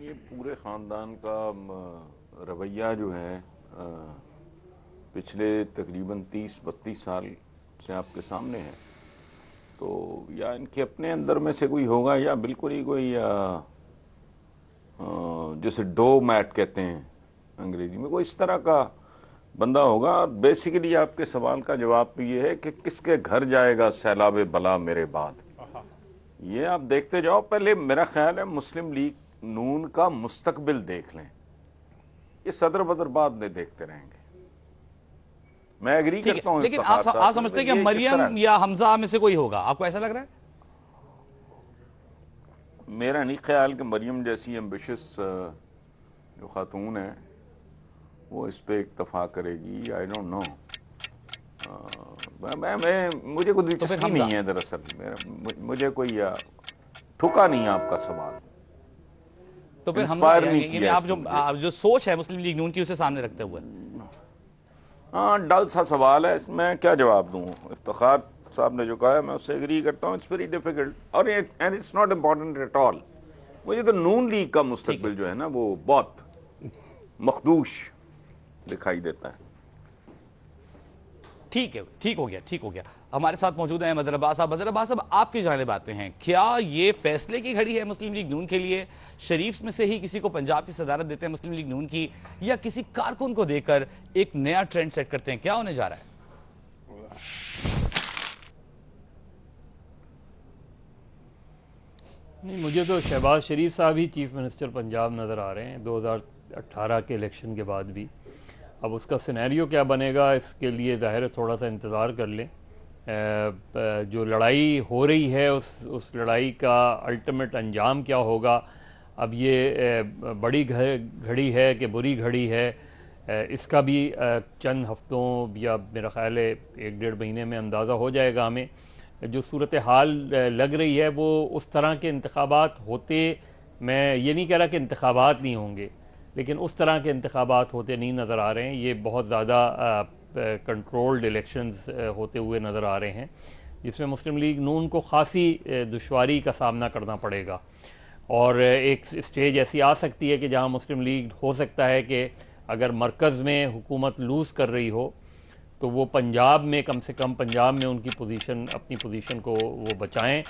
یہ پورے خاندان کا رویہ جو ہے پچھلے تقریباً 30-32 سال سے آپ کے سامنے ہے، تو یا ان کے اپنے اندر میں سے کوئی ہوگا یا بالکل ہی کوئی جیسے ڈو میٹ کہتے ہیں انگریزی میں، کوئی اس طرح کا بندہ ہوگا. اور بیسیکلی آپ کے سوال کا جواب یہ ہے کہ کس کے گھر جائے گا سیلاب بلا میرے بعد، یہ آپ دیکھتے جاؤ. پہلے میرا خیال ہے مسلم لیگ نون کا مستقبل دیکھ لیں، یہ صدر بدر بعد میں دیکھتے رہیں گے. میں ایگری کرتا ہوں، لیکن آپ سمجھتے ہیں کہ مریم یا حمزہ میں سے کوئی ہوگا؟ آپ کو ایسا لگ رہا ہے؟ میرا نہیں خیال کہ مریم جیسی ایمبیشس جو خاتون ہے وہ اس پہ اکتفا کرے گی. آئی ڈونٹ نو، مجھے کوئی دلچسپی نہیں ہے دراصل، مجھے کوئی ٹھکا نہیں ہے آپ کا سوال. تو پھر ہم آپ جو سوچ ہے مسلم لیگ نون کی اسے سامنے رکھتے ہوئے، ہاں ڈل سا سوال ہے، اس میں کیا جواب دوں. افتخار صاحب نے جو کہا ہے میں اس سے ایگری کرتا ہوں. اٹس ویری ڈیفیکلٹ اور it's not important at all. مجھے تو نون لیگ کا مستقبل جو ہے نا وہ بہت مخدوش دکھائی دیتا ہے. ٹھیک ہے، ٹھیک ہو گیا. ہمارے ساتھ موجود ہیں مظہر عباس صاحب. مظہر عباس صاحب، آپ کی جانب آتے ہیں، کیا یہ فیصلے کی گھڑی ہے مسلم لیگ نون کے لیے؟ شریف میں سے ہی کسی کو پنجاب کی صدارت دیتے ہیں مسلم لیگ نون کی، یا کسی کارکن کو دے کر ایک نیا ٹرینڈ سیٹ کرتے ہیں؟ کیا ہونے جا رہا ہے؟ نہیں، مجھے تو شہباز شریف صاحب ہی چیف منسٹر پنجاب نظر آ رہے ہیں 2018 کے الیکشن کے بعد بھی. اب اس کا سینیریو کیا بنے گا اس کے لیے ظاہر ہے تھوڑا سا انتظار کر لیں. جو لڑائی ہو رہی ہے اس لڑائی کا الٹیمیٹ انجام کیا ہوگا، اب یہ بڑی گھڑی ہے کہ بری گھڑی ہے، اس کا بھی چند ہفتوں یا میرا خیال ہے 1-1.5 مہینے میں اندازہ ہو جائے گا ہمیں. جو صورتحال لگ رہی ہے وہ اس طرح کے انتخابات ہوتے، میں یہ نہیں کہہ رہا کہ انتخابات نہیں ہوں گے، لیکن اس طرح کے انتخابات ہوتے نہیں نظر آ رہے ہیں. یہ بہت زیادہ کنٹرولڈ الیکشنز ہوتے ہوئے نظر آ رہے ہیں، جس میں مسلم لیگ نون کو خاصی دشواری کا سامنا کرنا پڑے گا. اور ایک اسٹیج ایسی آ سکتی ہے کہ جہاں مسلم لیگ ہو سکتا ہے کہ اگر مرکز میں حکومت لوز کر رہی ہو تو وہ پنجاب میں کم سے کم پنجاب میں ان کی اپنی پوزیشن کو وہ بچائیں.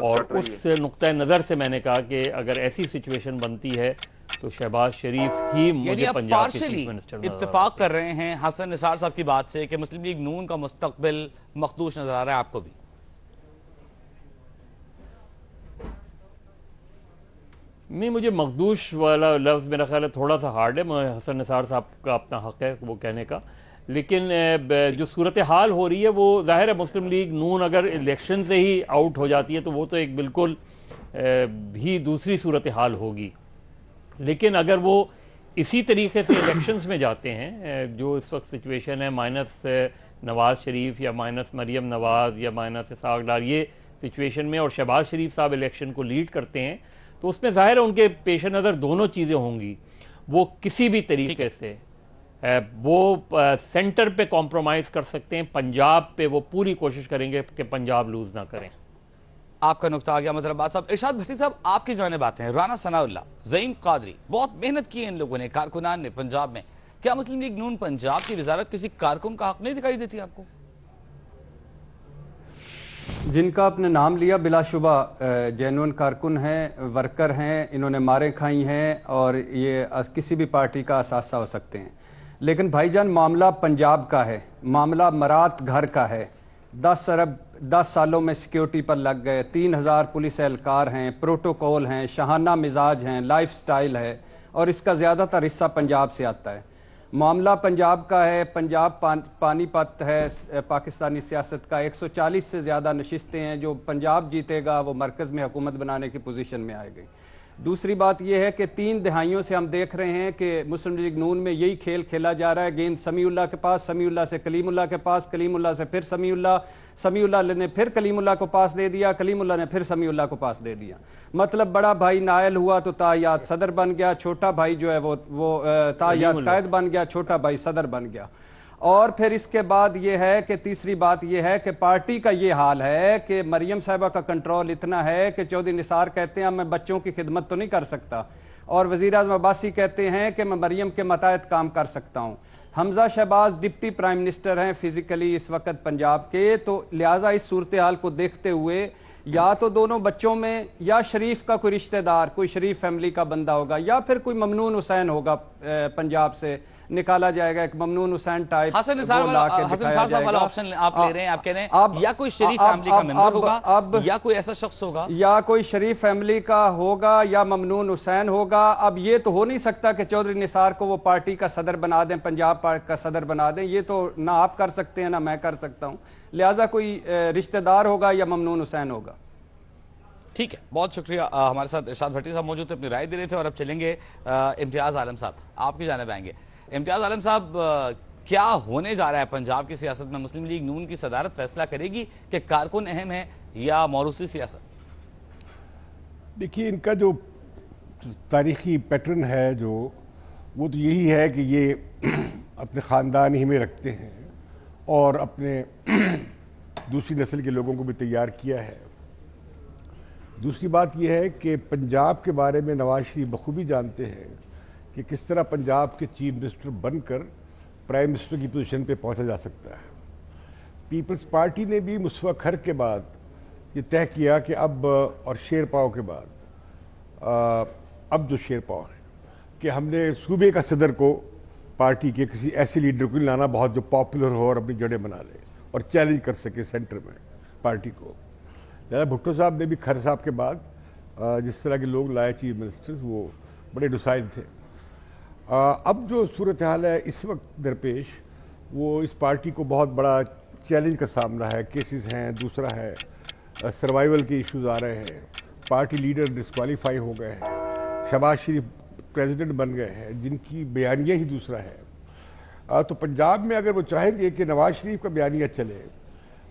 اور اس نقطہ نظر سے میں نے کہا کہ اگر ایسی سچویشن بنتی ہے تو شہباز شریف ہی مجھے پنجاب کے چیف منسٹر اتفاق کر رہے ہیں حسن نثار صاحب کی بات سے کہ مسلم لیگ نون کا مستقبل مخدوش نظر آ رہا ہے؟ آپ کو بھی نہیں، مجھے مخدوش والا لفظ میرا خیال ہے تھوڑا سا ہارڈ ہے. حسن نثار صاحب کا اپنا حق ہے وہ کہنے کا، لیکن جو صورتحال ہو رہی ہے وہ ظاہر ہے مسلم لیگ نون اگر الیکشن سے ہی آؤٹ ہو جاتی ہے تو وہ تو ایک بالکل بھی دوسری صورتحال ہوگی. لیکن اگر وہ اسی طریقے سے الیکشنز میں جاتے ہیں جو اس وقت سچویشن ہے مائنس نواز شریف یا مائنس مریم نواز یا مائنس اسحاق ڈار، یہ سچویشن میں، اور شہباز شریف صاحب الیکشن کو لیڈ کرتے ہیں، تو اس میں ظاہر ہے ان کے پیش نظر دونوں چیزیں ہوں گی. وہ کسی بھی طریقے سے وہ سینٹر پہ کمپرومائز کر سکتے ہیں، پنجاب پہ وہ پوری کوشش کریں گے کہ پنجاب لوز نہ کریں. آپ کا نقطہ آ گیا مظہر عباس صاحب. ارشاد بھٹی صاحب، آپ کی جانب آتے ہیں. رانا ثناء اللہ، زعیم قادری، بہت محنت کی ہے ان لوگوں نے، کارکنان نے پنجاب میں. کیا مسلم لیگ نون پنجاب کی وزارت کسی کارکن کا حق نہیں دکھائی دیتی آپ کو؟ جن کا آپ نے نام لیا بلا شبہ جینون کارکن ہیں، ورکر ہیں، انہوں نے ماریں کھائی ہیں اور یہ کسی بھی پارٹی کا اثاثہ ہو سکتے ہیں. لیکن بھائی جان، معاملہ پنجاب کا ہے، معاملہ مرات گھر کا ہے. 10 سالوں میں سیکیورٹی پر لگ گئے، 3000 پولیس اہلکار ہیں، پروٹوکول ہیں، شاہانہ مزاج ہیں، لائف سٹائل ہے، اور اس کا زیادہ تر حصہ پنجاب سے آتا ہے. معاملہ پنجاب کا ہے. پنجاب پانی پت ہے پاکستانی سیاست کا. 140 سے زیادہ نشستیں ہیں. جو پنجاب جیتے گا وہ مرکز میں حکومت بنانے کی پوزیشن میں آئے گی. دوسری بات یہ ہے کہ 3 دہائیوں سے ہم دیکھ رہے ہیں کہ مسلم لیگ نون میں یہی کھیل کھیلا جا رہا ہے. گیند سمیع اللہ کے پاس، سمیع اللہ سے کلیم اللہ کے پاس، کلیم اللہ سے پھر سمیع اللہ نے پھر کلیم اللہ کو پاس دے دیا، کلیم اللہ نے پھر سمیع اللہ کو پاس دے دیا. مطلب بڑا بھائی نائل ہوا تو تاحیات صدر بن گیا، چھوٹا بھائی جو ہے وہ تاحیات قائد بن گیا، چھوٹا بھائی صدر بن گیا. اور پھر اس کے بعد یہ ہے کہ تیسری بات یہ ہے کہ پارٹی کا یہ حال ہے کہ مریم صاحبہ کا کنٹرول اتنا ہے کہ چودھری نثار کہتے ہیں میں بچوں کی خدمت تو نہیں کر سکتا. اور وزیر اعظم عباسی کہتے ہیں کہ میں مریم کے متحد کام کر سکتا ہوں. حمزہ شہباز ڈپٹی پرائم منسٹر ہیں فزیکلی اس وقت پنجاب کے, تو لہٰذا اس صورتحال کو دیکھتے ہوئے یا تو دونوں بچوں میں یا شریف کا کوئی رشتہ دار, کوئی شریف فیملی کا بندہ ہوگا, یا پھر کوئی ممنون حسین ہوگا پنجاب سے نکالا جائے گا, ایک ممنون حسین ٹائپ حسن نثار صاحب والا آپشن آپ لے رہے ہیں, آپ کہہ رہے ہیں یا کوئی شریف فیملی کا ممبر ہوگا یا کوئی ایسا شخص ہوگا, یا کوئی شریف فیملی کا ہوگا یا ممنون حسین ہوگا. اب یہ تو ہو نہیں سکتا کہ چودھری نثار کو وہ پارٹی کا صدر بنا دیں, پنجاب کا صدر بنا دیں, یہ تو نہ آپ کر سکتے ہیں نہ میں کر سکتا ہوں. لہٰذا کوئی رشتہ دار ہوگا یا ممنون حسین ہوگا. ٹھیک ہے, بہت شکریہ. ہمارے ساتھ ارشاد بھٹی صاحب موجود تھے, اپنی رائے دے رہے تھے. اور اب چلیں گے امتیاز عالم صاحب, آپ کی جانب آئیں گے. امتیاز عالم صاحب, کیا ہونے جا رہا ہے پنجاب کی سیاست میں؟ مسلم لیگ نون کی صدارت فیصلہ کرے گی کہ کارکن اہم ہے یا موروثی سیاست؟ دیکھیے, ان کا جو تاریخی پیٹرن ہے جو وہ تو یہی ہے کہ یہ اپنے خاندان ہی میں رکھتے ہیں اور اپنے دوسری نسل کے لوگوں کو بھی تیار کیا ہے. دوسری بات یہ ہے کہ پنجاب کے بارے میں نواز شریف بخوبی جانتے ہیں کہ کس طرح پنجاب کے چیف منسٹر بن کر پرائم منسٹر کی پوزیشن پہ پہنچا جا سکتا ہے. پیپلز پارٹی نے بھی مصطفیٰ کھر کے بعد یہ طے کیا کہ اب, اور شیر پاؤ کے بعد اب جو شیر پاؤ ہے کہ ہم نے صوبے کا صدر کو پارٹی کے کسی ایسے لیڈر کو لانا بہت جو پاپولر ہو اور اپنی جڑیں بنا لے اور چیلنج کر سکے سینٹر میں پارٹی کو. لہٰذا بھٹو صاحب نے بھی کھر صاحب کے بعد جس طرح کے لوگ لائے چیف منسٹرز, وہ بڑے ڈسائل تھے. اب جو صورتحال ہے اس وقت درپیش, وہ اس پارٹی کو بہت بڑا چیلنج کا سامنا ہے. کیسز ہیں, دوسرا ہے سروائیول کے ایشوز آ رہے ہیں, پارٹی لیڈر ڈسکوالیفائی ہو گئے ہیں, شہباز شریف پریزیڈنٹ بن گئے ہیں جن کی بیانیہ ہی دوسرا ہے. تو پنجاب میں اگر وہ چاہیں گے کہ نواز شریف کا بیانیہ چلے,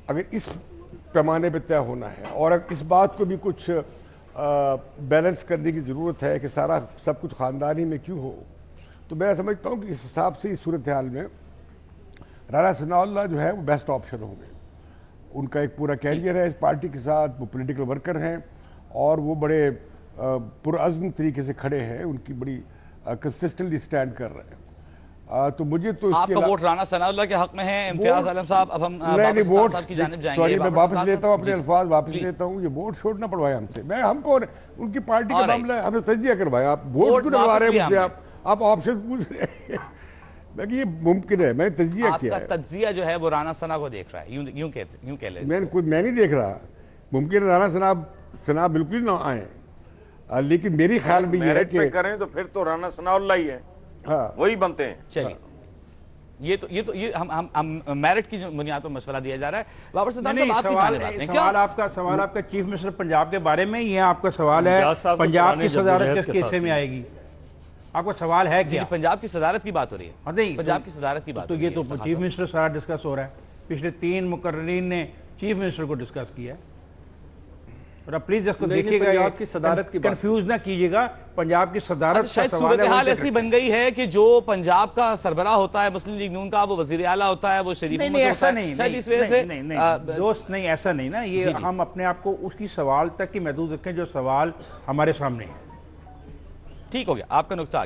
اگر اس پیمانے پہ طے ہونا ہے اور اگر اس بات کو بھی کچھ بیلنس کرنے کی ضرورت ہے کہ سب کچھ خاندانی میں کیوں ہو, تو میں سمجھتا ہوں کہ اس حساب سے اس صورتحال میں رانا ثناء اللہ جو ہے وہ بیسٹ آپشن ہوں گے. ان کا ایک پورا کیریئر ہے اس پارٹی کے ساتھ, وہ پولیٹیکل ورکر ہیں اور وہ بڑے پرعزم طریقے سے کھڑے ہیں, ان کی بڑی کنسسٹنٹلی سٹینڈ کر رہے ہیں. تو مجھے تو آپ کا ووٹ رانا ثناء اللہ کے حق میں ہے. امتیاز عالم صاحب, اب ہم ووٹ صاحب کی جانب جائیں گے. سوری, میں واپس لیتا ہوں اپنے الفاظ واپس لیتا ہوں. یہ ووٹ چھوڑنا پڑوایا ہم سے, میں ہم کو ان کی پارٹی کا معاملہ ہے, ہم نے تجزیہ کروایا. آپ ووٹ کیوں ڈلوا رہے ہیں مجھ سے, آپ آپشن پوچھ رہے ہیں. یہ ممکن ہے, میں نے تجزیہ کیا ہے. آپ کا تجزیہ جو ہے وہ رانا ثناء کو دیکھ رہا ہے, یوں کہہ لیں. میں نہیں دیکھ رہا, ممکن ہے رانا ثناء بالکل نہ آئیں, لیکن میری خیال میں یہ ہے کہ کریں تو پھر تو رانا ثناء اللہ ہی ہے, وہی بنتے ہیں. چلیے, یہ ہم میرٹ کی بنیاد پر مشورہ دیا جا رہا ہے. بابر صدر صاحب, آپ کی جانب آتے ہیں. سوال آپ کا چیف منسٹر پنجاب کے بارے میں یہ آپ کا سوال ہے پنجاب کی صدارت کس کیسے میں آئے گی؟ آپ کا سوال ہے کیا؟ پنجاب کی صدارت کی بات ہو رہی ہے. نہیں, پنجاب کی صدارت کی بات تو یہ تو چیف منسٹر سارا ڈسکس ہو رہا ہے. پچھلے 3 مقررین نے چیف منسٹر کو ڈسکس کیا ہے. اور پلیز اس کو دیکھیے گا, پنجاب کی صدارت کی کنفیوز نہ کیجیے گا. پنجاب کی صدارت کا شاید سوال ہے, صورتحال ایسی بن گئی ہے کہ جو پنجاب کا سربراہ ہوتا ہے مسلم لیگ نون کا, وہ وزیر اعلیٰ ہوتا ہے, وہ شریف نہیں ایسا نہیں دوست, نہیں ایسا نہیں نا. یہ ہم اپنے آپ کو اس کی سوال تک کی محدود رکھیں جو سوال ہمارے سامنے ہے. ٹھیک ہو گیا, آپ کا نقطہ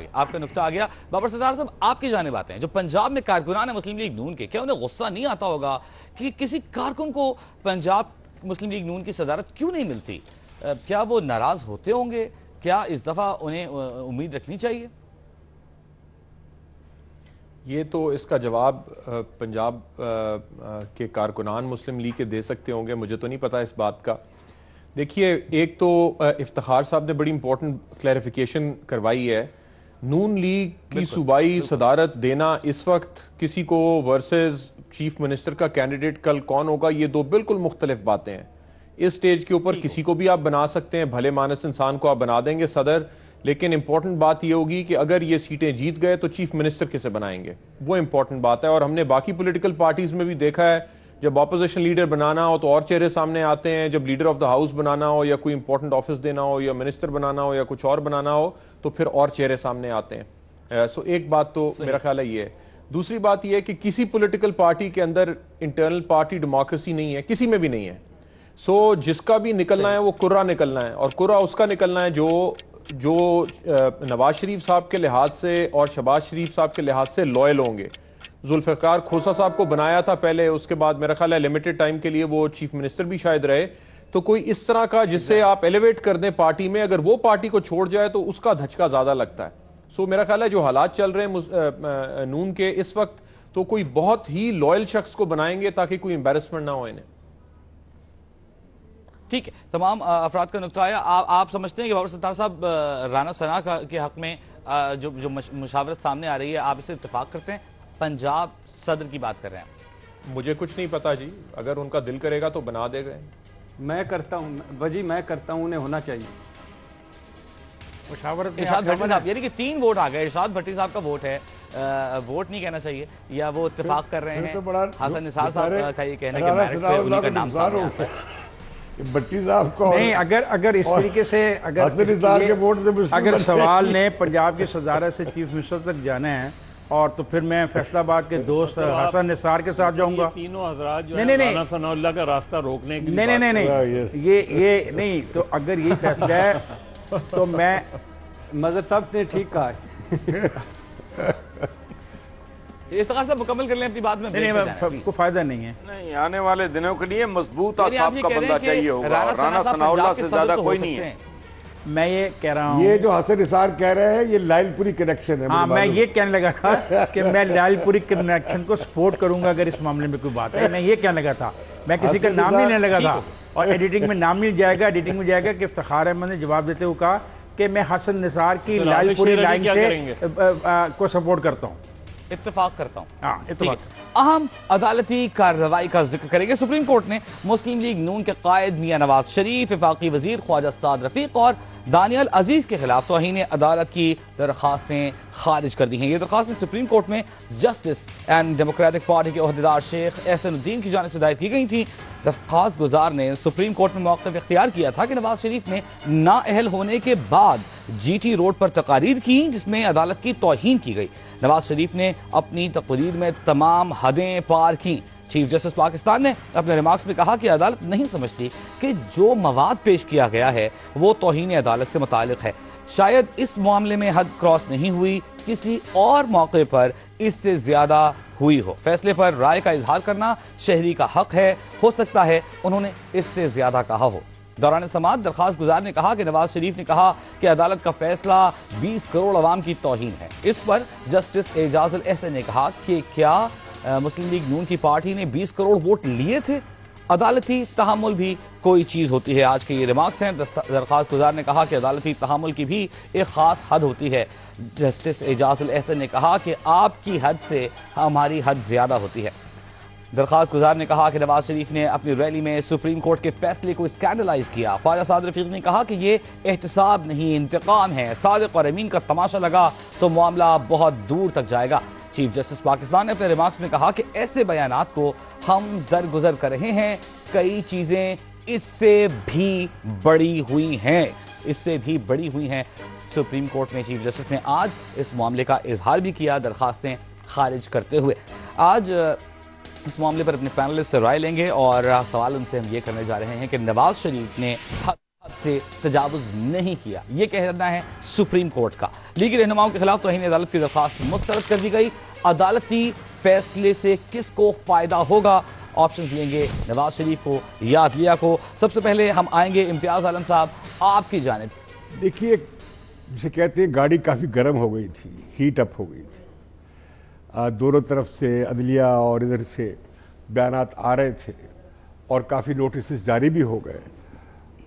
آ گیا. بابر ستار صاحب, آپ کی جانب آتے ہیں. جو پنجاب میں کارکنان ہیں مسلم لیگ نون کے, کیا انہیں غصہ نہیں آتا ہوگا کہ کسی کارکن کو پنجاب مسلم لیگ نون کی صدارت کیوں نہیں ملتی؟ کیا وہ ناراض ہوتے ہوں گے؟ کیا اس دفعہ انہیں امید رکھنی چاہیے؟ یہ تو اس کا جواب پنجاب کے کارکنان مسلم لیگ کے دے سکتے ہوں گے, مجھے تو نہیں پتا اس بات کا. دیکھیے, ایک تو افتخار صاحب نے بڑی امپورٹنٹ کلیریفیکیشن کروائی ہے. نون لیگ کی صوبائی صدارت دینا اس وقت کسی کو ورسز چیف منسٹر کا کینڈیڈیٹ کل کون ہوگا, یہ دو بالکل مختلف باتیں ہیں. اس سٹیج کے اوپر کسی کو بھی آپ بنا سکتے ہیں, بھلے مانس انسان کو آپ بنا دیں گے صدر, لیکن امپورٹنٹ بات یہ ہوگی کہ اگر یہ سیٹیں جیت گئے تو چیف منسٹر کسے بنائیں گے, وہ امپورٹنٹ بات ہے. اور ہم نے باقی پولیٹیکل پارٹیز میں بھی دیکھا ہے, جب اپوزیشن لیڈر بنانا ہو تو اور چہرے سامنے آتے ہیں, جب لیڈر آف دا ہاؤس بنانا ہو یا کوئی امپورٹنٹ آفس دینا ہو یا منسٹر بنانا ہو یا کچھ اور بنانا ہو تو پھر اور چہرے سامنے آتے ہیں. سو ایک بات تو میرا خیال ہے یہ ہے. دوسری بات یہ ہے کہ کسی پولیٹیکل پارٹی کے اندر انٹرنل پارٹی ڈیموکریسی نہیں ہے, کسی میں بھی نہیں ہے. سو جس کا بھی نکلنا ہے وہ کرا نکلنا ہے, اور کرا اس کا نکلنا ہے جو جو نواز شریف صاحب کے لحاظ سے اور شہباز شریف صاحب کے لحاظ سے لوئل ہوں گے. ذوالفقار کھوسا صاحب کو بنایا تھا پہلے, اس کے بعد میرا خیال ہے لمیٹڈ ٹائم کے لیے وہ چیف منسٹر بھی شاید رہے, تو کوئی اس طرح کا جس سے آپ ایلیویٹ کر دیں پارٹی میں, اگر وہ پارٹی کو چھوڑ جائے تو اس کا دھچکا زیادہ لگتا ہے. سو میرا خیال ہے جو حالات چل رہے ہیں نون کے اس وقت, تو کوئی بہت ہی لوئل شخص کو بنائیں گے تاکہ کوئی امبیرسمنٹ نہ ہو انہیں. ٹھیک ہے, تمام افراد کا نقطہ ہے. آپ سمجھتے ہیں کہ بابر ستار صاحب رانا ثنا کے حق میں جو مشاورت سامنے آ رہی ہے, آپ اسے اتفاق کرتے ہیں؟ پنجاب صدر کی بات کر رہے ہیں. مجھے کچھ نہیں پتا جی, اگر ان کا دل کرے گا تو بنا دے گئے. میں کرتا ہوں وجی, میں کرتا ہوں, انہیں ہونا چاہیے. مشاورت ارشاد بھٹی صاحب, یعنی کہ 3 ووٹ آ گئے. ارشاد بھٹی صاحب کا ووٹ ہے, ووٹ نہیں کہنا چاہیے, یا وہ اتفاق کر رہے ہیں؟ حسن نثار صاحب کا یہ کہنا ہے کہ میرٹ پہ انہی کا نام سامنے آتا ہے. بھٹی صاحب کو نہیں, اگر اس طریقے سے اگر سوال نے پنجاب کی صدارت سے چیف منسٹر تک جانا ہے, اور تو پھر میں فیصل آباد کے دوست حسن نثار کے ساتھ جاؤں گا. تینوں حضرات جو ہیں رانا ثناء اللہ کا راستہ روکنے کے لیے نہیں, یہ نہیں, تو اگر یہ فیصلہ ہے تو میں مظہر صاحب نے ٹھیک کہا ہے. افتخار صاحب مکمل کر لیں اپنی بات میں, کو فائدہ نہیں ہے. نہیں, آنے والے دنوں کے لیے مضبوط اعصاب کا بندہ چاہیے ہوگا. رانا ثناء اللہ سے زیادہ کوئی نہیں ہے. میں یہ کہہ رہا ہوں, یہ جو حسن نثار کہہ رہے ہیں یہ لائل پوری کنیکشن ہے. ہاں, میں یہ کہنے لگا تھا کہ میں لائل پوری کنیکشن کو سپورٹ کروں گا اگر اس معاملے میں کوئی بات ہے. میں یہ کہنے لگا تھا, میں کسی کا نام نہیں لینے لگا تھا, اور ایڈیٹنگ میں نام مل جائے گا, ایڈیٹنگ میں جائے گا کہ افتخار احمد نے جواب دیتے ہوئے کہا کہ میں حسن نثار کی لائل پوری لائن سے کو سپورٹ کرتا ہوں. اتفاق کرتا ہوں. ہاں, اتفاق. اہم عدالتی کارروائی کا ذکر کریں گے. سپریم کورٹ نے مسلم لیگ نون کے قائد میاں نواز شریف, وفاقی وزیر خواجہ سعد رفیق اور دانیال عزیز کے خلاف توہین عدالت کی درخواستیں خارج کر دی ہیں. یہ درخواستیں سپریم کورٹ میں جسٹس اینڈ ڈیموکریٹک پارٹی کے عہدیدار شیخ احسن الدین کی جانب سے دائر کی گئی تھیں. درخواست گزار نے سپریم کورٹ میں موقف اختیار کیا تھا کہ نواز شریف نے نااہل ہونے کے بعد جی ٹی روڈ پر تقاریر کی جس میں عدالت کی توہین کی گئی. نواز شریف نے اپنی تقریر میں تمام حدیں پار کی. چیف جسٹس پاکستان نے اپنے ریمارکس میں کہا کہ عدالت نہیں سمجھتی کہ جو مواد پیش کیا گیا ہے وہ توہین عدالت سے متعلق ہے. شاید اس معاملے میں حد کراس نہیں ہوئی, کسی اور موقع پر اس سے زیادہ ہوئی ہو. فیصلے پر رائے کا اظہار کرنا شہری کا حق ہے, ہو سکتا ہے انہوں نے اس سے زیادہ کہا ہو. دوران سماعت درخواست گزار نے کہا کہ نواز شریف نے کہا کہ عدالت کا فیصلہ 20 کروڑ عوام کی توہین ہے. اس پر جسٹس اعجاز الاحسن نے کہا کہ کیا مسلم لیگ نون کی پارٹی نے 20 کروڑ ووٹ لیے تھے؟ عدالتی تحمل بھی کوئی چیز ہوتی ہے. آج کے یہ ریمارکس ہیں. درخواست گزار نے کہا کہ عدالتی تحمل کی بھی ایک خاص حد ہوتی ہے. جسٹس اعجاز الاحسن نے کہا کہ آپ کی حد سے ہماری حد زیادہ ہوتی ہے. درخواست گزار نے کہا کہ نواز شریف نے اپنی ریلی میں سپریم کورٹ کے فیصلے کو اسکینڈلائز کیا. خواجہ سعد رفیق نے کہا کہ یہ احتساب نہیں, انتقام ہے. صادق اور امین کا تماشا لگا تو معاملہ بہت دور تک جائے گا. چیف جسٹس پاکستان نے اپنے ریمارکس میں کہا کہ ایسے بیانات کو ہم درگزر کر رہے ہیں. کئی چیزیں اس سے بھی بڑی ہوئی ہیں. سپریم کورٹ میں چیف جسٹس نے آج اس معاملے کا اظہار بھی کیا, درخواستیں خارج کرتے ہوئے. آج اس معاملے پر اپنے پینلسٹ سے رائے لیں گے, اور سوال ان سے ہم یہ کرنے جا رہے ہیں کہ نواز شریف نے حد سے تجاوز نہیں کیا, یہ کہنا ہے سپریم کورٹ کا. لیگی رہنماؤں کے خلاف توہین عدالت کی درخواست مسترد کر دی گئی. عدالتی فیصلے سے کس کو فائدہ ہوگا؟ آپشنز لیں گے نواز شریف کو یا عدلیہ کو. سب سے پہلے ہم آئیں گے امتیاز عالم صاحب, آپ کی جانب. دیکھیے, جسے کہتے ہیں گاڑی کافی گرم ہو گئی تھی, ہیٹ اپ ہو گئی تھی. دونوں طرف سے عدلیہ اور ادھر سے بیانات آ رہے تھے, اور کافی نوٹسز جاری بھی ہو گئے,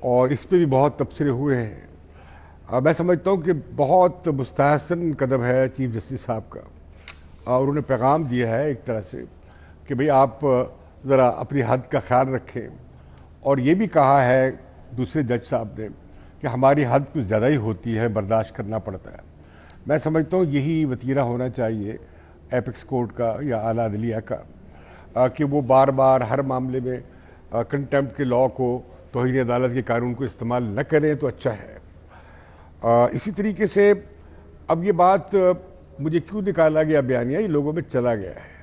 اور اس پہ بھی بہت تبصرے ہوئے ہیں. میں سمجھتا ہوں کہ بہت مستحسن قدم ہے چیف جسٹس صاحب کا, اور انہوں نے پیغام دیا ہے ایک طرح سے کہ بھئی آپ ذرا اپنی حد کا خیال رکھیں. اور یہ بھی کہا ہے دوسرے جج صاحب نے کہ ہماری حد کچھ زیادہ ہی ہوتی ہے, برداشت کرنا پڑتا ہے. میں سمجھتا ہوں یہی وتیرہ ہونا چاہیے ایپکس کورٹ کا یا اعلیٰ عدلیہ کا, کہ وہ بار بار ہر معاملے میں کنٹیمپٹ کے لاء کو, توہین عدالت کے قانون کو استعمال نہ کریں تو اچھا ہے. اسی طریقے سے اب یہ بات مجھے کیوں نکالا گیا بیانیہ, یہ لوگوں میں چلا گیا ہے,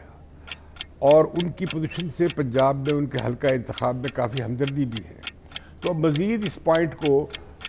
اور ان کی پوزیشن سے پنجاب میں ان کے حلقہ انتخاب میں کافی ہمدردی بھی ہے. تو اب مزید اس پوائنٹ کو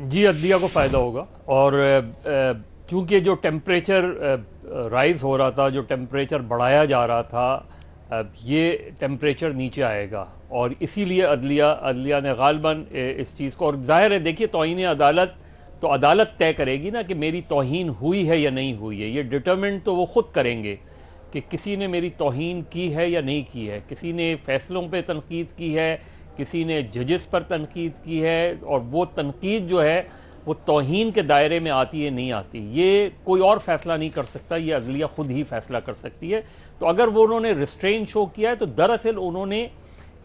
جی عدلیہ کو فائدہ ہوگا، اور چونکہ جو ٹیمپریچر رائز ہو رہا تھا، جو ٹیمپریچر بڑھایا جا رہا تھا، یہ ٹیمپریچر نیچے آئے گا، اور اسی لیے عدلیہ نے غالباً اس چیز کو، اور ظاہر ہے دیکھیے توہین عدالت تو عدالت طے کرے گی نا کہ میری توہین ہوئی ہے یا نہیں ہوئی ہے، یہ ڈٹرمنٹ تو وہ خود کریں گے کہ کسی نے میری توہین کی ہے یا نہیں کی ہے، کسی نے فیصلوں پہ تنقید کی ہے، کسی نے ججز پر تنقید کی ہے، اور وہ تنقید جو ہے وہ توہین کے دائرے میں آتی ہے نہیں آتی، یہ کوئی اور فیصلہ نہیں کر سکتا، یہ عدلیہ خود ہی فیصلہ کر سکتی ہے۔ تو اگر وہ انہوں نے ریسٹرین شو کیا ہے تو دراصل انہوں نے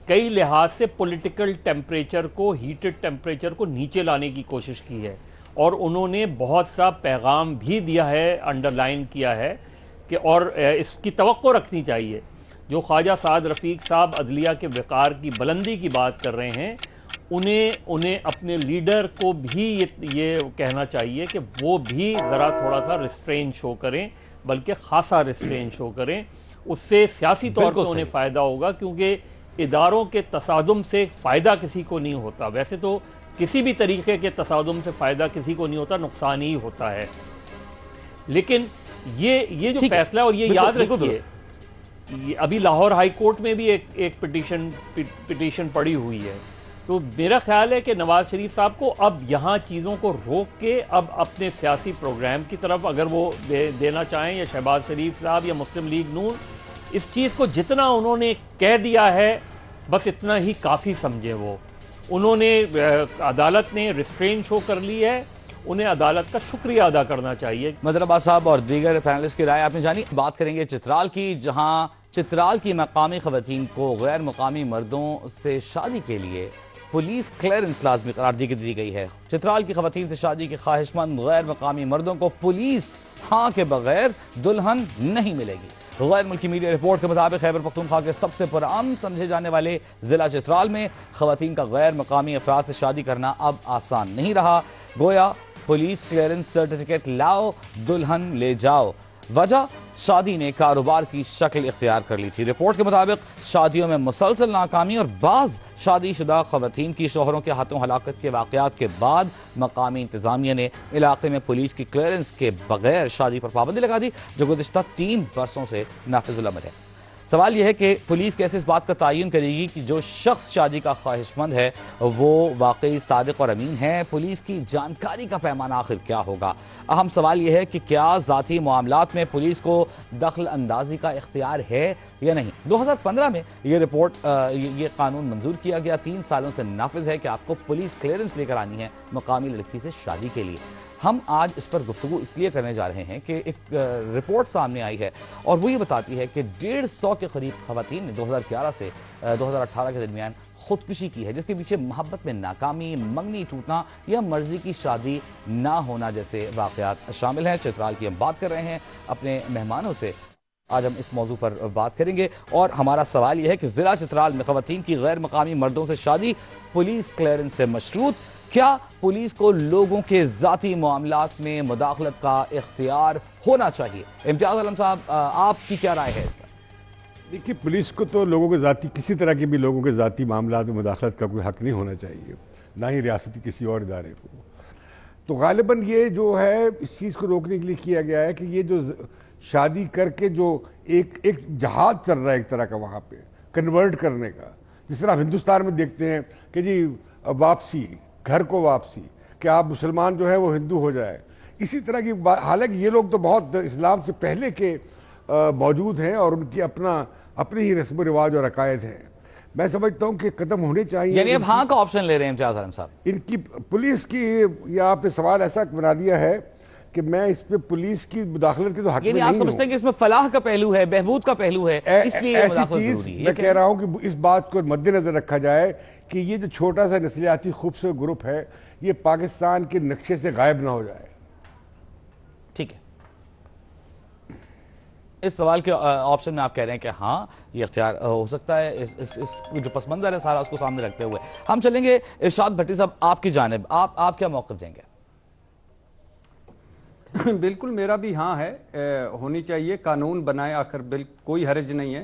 کئی لحاظ سے پولیٹیکل ٹیمپریچر کو، ہیٹڈ ٹیمپریچر کو نیچے لانے کی کوشش کی ہے، اور انہوں نے بہت سا پیغام بھی دیا ہے، انڈر لائن کیا ہے کہ، اور اس کی توقع رکھنی چاہیے، جو خواجہ سعد رفیق صاحب عدلیہ کے وقار کی بلندی کی بات کر رہے ہیں، انہیں اپنے لیڈر کو بھی یہ کہنا چاہیے کہ وہ بھی ذرا تھوڑا سا ریسٹرین شو کریں، بلکہ خاصا ریسٹرین شو کریں، اس سے سیاسی طور پر انہیں فائدہ ہوگا، کیونکہ اداروں کے تصادم سے فائدہ کسی کو نہیں ہوتا، ویسے تو کسی بھی طریقے کے تصادم سے فائدہ کسی کو نہیں ہوتا، نقصان ہی ہوتا ہے، لیکن یہ جو فیصلہ ہے، اور یہ یاد رکھیے ابھی لاہور ہائی کورٹ میں بھی ایک پٹیشن پڑی ہوئی ہے، تو میرا خیال ہے کہ نواز شریف صاحب کو اب یہاں چیزوں کو روک کے اب اپنے سیاسی پروگرام کی طرف اگر وہ دینا چاہیں، یا شہباز شریف صاحب یا مسلم لیگ نون، اس چیز کو جتنا انہوں نے کہہ دیا ہے بس اتنا ہی کافی سمجھے، وہ انہوں نے عدالت نے ریسٹرین شو کر لی ہے، انہیں عدالت کا شکریہ ادا کرنا چاہیے۔ مظہر عباس صاحب اور دیگر پینلسٹ کی رائے آپ نے جانی۔ بات کریں گے چترال کی، جہاں چترال کی مقامی خواتین کو غیر مقامی مردوں سے شادی کے لیے پولیس کلیئرنس لازمی قرار دی گئی ہے۔ چترال کی خواتین سے شادی کے خواہش مند غیر مقامی مردوں کو پولیس ہاں کے بغیر دلہن نہیں ملے گی۔ غیر ملکی میڈیا رپورٹ کے مطابق خیبر پختونخوا کے سب سے پرامن سمجھے جانے والے ضلع چترال میں خواتین کا غیر مقامی افراد سے شادی کرنا اب آسان نہیں رہا، گویا پولیس کلیئرنس سرٹیفکیٹ لاؤ دلہن لے جاؤ۔ وجہ شادی نے کاروبار کی شکل اختیار کر لی تھی۔ رپورٹ کے مطابق شادیوں میں مسلسل ناکامی اور بعض شادی شدہ خواتین کی شوہروں کے ہاتھوں ہلاکت کے واقعات کے بعد مقامی انتظامیہ نے علاقے میں پولیس کی کلیئرنس کے بغیر شادی پر پابندی لگا دی، جو گزشتہ 3 برسوں سے نافذ العمل ہے۔ سوال یہ ہے کہ پولیس کیسے اس بات کا تعین کرے گی کہ جو شخص شادی کا خواہش مند ہے وہ واقعی صادق اور امین ہے؟ پولیس کی جانکاری کا پیمانہ آخر کیا ہوگا؟ اہم سوال یہ ہے کہ کیا ذاتی معاملات میں پولیس کو دخل اندازی کا اختیار ہے یا نہیں؟ 2015 میں یہ قانون منظور کیا گیا، 3 سالوں سے نافذ ہے کہ آپ کو پولیس کلیئرنس لے کر آنی ہے مقامی لڑکی سے شادی کے لیے۔ ہم آج اس پر گفتگو اس لیے کرنے جا رہے ہیں کہ ایک رپورٹ سامنے آئی ہے اور وہ یہ بتاتی ہے کہ 150 کے قریب خواتین نے 2011 سے 2018 کے درمیان خودکشی کی ہے، جس کے پیچھے محبت میں ناکامی، منگنی ٹوٹنا یا مرضی کی شادی نہ ہونا جیسے واقعات شامل ہیں۔ چترال کی ہم بات کر رہے ہیں اپنے مہمانوں سے، آج ہم اس موضوع پر بات کریں گے، اور ہمارا سوال یہ ہے کہ ضلع چترال میں خواتین کی غیر مقامی مردوں سے شادی پولیس کلیئرنس سے مشروط، کیا پولیس کو لوگوں کے ذاتی معاملات میں مداخلت کا اختیار ہونا چاہیے؟ امتیاز عالم صاحب، آپ کی کیا رائے ہے اس پر؟ دیکھیے، پولیس کو تو لوگوں کے ذاتی، کسی طرح کے بھی لوگوں کے ذاتی معاملات میں مداخلت کا کوئی حق نہیں ہونا چاہیے، نہ ہی ریاستی کسی اور ادارے کو۔ تو غالباً یہ جو ہے اس چیز کو روکنے کے لیے کیا گیا ہے کہ یہ جو شادی کر کے جو ایک جہاد چل رہا ہے ایک طرح کا وہاں پہ کنورٹ کرنے کا، جس طرح ہندوستان میں دیکھتے ہیں کہ جی واپسی، گھر کو واپسی، کہ آپ مسلمان جو ہے وہ ہندو ہو جائے، اسی طرح کی حالانکہ یہ لوگ تو بہت اسلام سے پہلے کے موجود ہیں اور ان کی اپنی ہی رسم و رواج اور عقائد ہیں، میں سمجھتا ہوں کہ ختم ہونے چاہیے۔ یعنی اب ہاں کا آپشن لے رہے ہیں امتیاز عالم صاحب؟ ان کی پولیس کی، یا آپ نے سوال ایسا بنا دیا ہے کہ میں اس پہ پولیس کی مداخلت کے تو حق میں یعنی نہیں آپ سمجھتے ہیں کہ اس میں فلاح کا پہلو ہے، بہبود کا پہلو ہے، اس لیے ایسی مداخلت چیز ضروری ہے؟ میں کہہ رہا ہوں کہ اس بات کو مد نظر رکھا جائے کہ یہ جو چھوٹا سا نسلیاتی خوبصورت گروپ ہے یہ پاکستان کے نقشے سے غائب نہ ہو جائے۔ ٹھیک ہے، اس سوال کے آپشن میں آپ کہہ رہے ہیں کہ ہاں یہ اختیار ہو سکتا ہے، اس جو پس منظر ہے سارا اس کو سامنے رکھتے ہوئے ہم چلیں گے ارشاد بھٹی صاحب آپ کی جانب، آپ کیا موقف دیں گے؟ بالکل میرا بھی ہاں ہے، ہونی چاہیے، قانون بنائے، آخر کوئی حرج نہیں ہے۔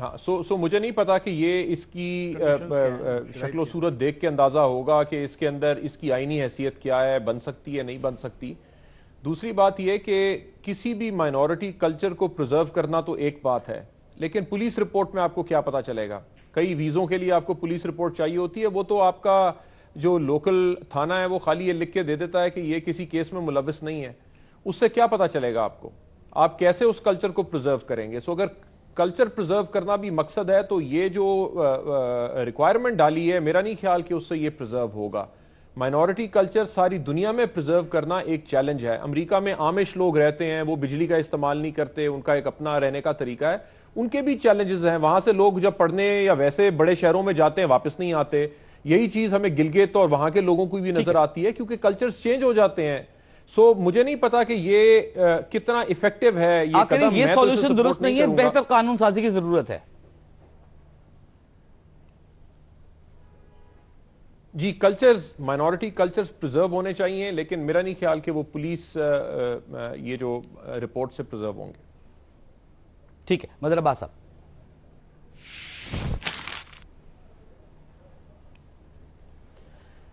ہاں سو مجھے نہیں پتا کہ یہ اس کی شکل و صورت دیکھ کے اندازہ ہوگا کہ اس کے اندر اس کی آئینی حیثیت کیا ہے, بن سکتی ہے نہیں بن سکتی. دوسری بات یہ کہ کسی بھی مائنورٹی کلچر کو پرزرو کرنا تو ایک بات ہے, لیکن پولیس رپورٹ میں آپ کو کیا پتا چلے گا؟ کئی ویزوں کے لیے آپ کو پولیس رپورٹ چاہیے ہوتی ہے, وہ تو آپ کا جو لوکل تھانہ ہے وہ خالی یہ لکھ کے دے دیتا ہے کہ یہ کسی کیس میں ملوث نہیں ہے. اس سے کیا پتا چلے گا آپ کو؟ آپ کیسے اس کلچر کو پرزرو کریں گے؟ سو اگر کلچر پرزرو کرنا بھی مقصد ہے تو یہ جو ریکوائرمنٹ ڈالی ہے میرا نہیں خیال کہ اس سے یہ پرزرو ہوگا. مائنورٹی کلچر ساری دنیا میں پرزرو کرنا ایک چیلنج ہے. امریکہ میں عامش لوگ رہتے ہیں, وہ بجلی کا استعمال نہیں کرتے, ان کا ایک اپنا رہنے کا طریقہ ہے, ان کے بھی چیلنجز ہیں. وہاں سے لوگ جب پڑھنے یا ویسے بڑے شہروں میں جاتے ہیں واپس نہیں آتے. یہی چیز ہمیں گلگت اور وہاں کے لوگوں کو بھی نظر آتی ہے کیونکہ کلچرز چینج ہو جاتے ہیں. سو مجھے نہیں پتا کہ یہ کتنا افیکٹو ہے یہ قدم. یہ سولوشن درست نہیں ہے, بہتر قانون سازی کی ضرورت ہے. جی کلچرز, مائنورٹی کلچرز پرزرو ہونے چاہیے, لیکن میرا نہیں خیال کہ وہ پولیس یہ جو رپورٹ سے پرزرو ہوں گے. ٹھیک ہے مظہر عباس صاحب.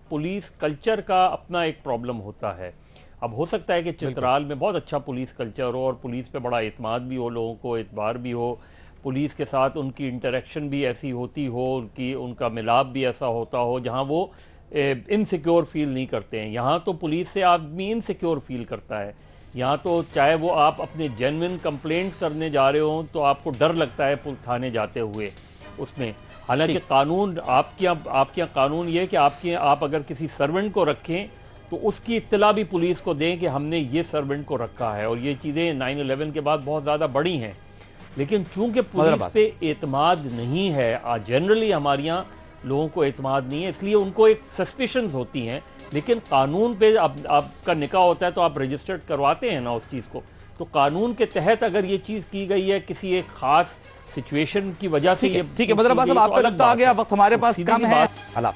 پولیس کلچر کا اپنا ایک پرابلم ہوتا ہے. اب ہو سکتا ہے کہ چترال میں بہت اچھا پولیس کلچر ہو اور پولیس پہ بڑا اعتماد بھی ہو, لوگوں کو اعتبار بھی ہو, پولیس کے ساتھ ان کی انٹریکشن بھی ایسی ہوتی ہو, ان کا ملاپ بھی ایسا ہوتا ہو جہاں وہ انسیکیور فیل نہیں کرتے ہیں. یہاں تو پولیس سے آدمی انسیکیور فیل کرتا ہے. یہاں تو چاہے وہ آپ اپنے جینوئن کمپلینٹ کرنے جا رہے ہوں تو آپ کو ڈر لگتا ہے تھانے جاتے ہوئے اس میں. حالانکہ قانون آپ کے یہاں قانون یہ ہے کہ آپ اگر کسی سرونٹ کو رکھیں تو اس کی اطلاع بھی پولیس کو دیں کہ ہم نے یہ سرونٹ کو رکھا ہے. اور یہ چیزیں 9/11 کے بعد بہت زیادہ بڑی ہیں, لیکن چونکہ پولیس پہ اعتماد نہیں ہے, جنرلی ہمارے یہاں لوگوں کو اعتماد نہیں ہے, اس لیے ان کو ایک سسپیشنز ہوتی ہیں. لیکن قانون پہ آپ کا نکاح ہوتا ہے تو آپ رجسٹرڈ کرواتے ہیں نا اس چیز کو. تو قانون کے تحت اگر یہ چیز کی گئی ہے کسی ایک خاص سچویشن کی وجہ سے, ٹھیک ہے مظہر عباس صاحب, آپ کا وقت آ گیا, وقت ہمارے پاس کم ہے. اللہ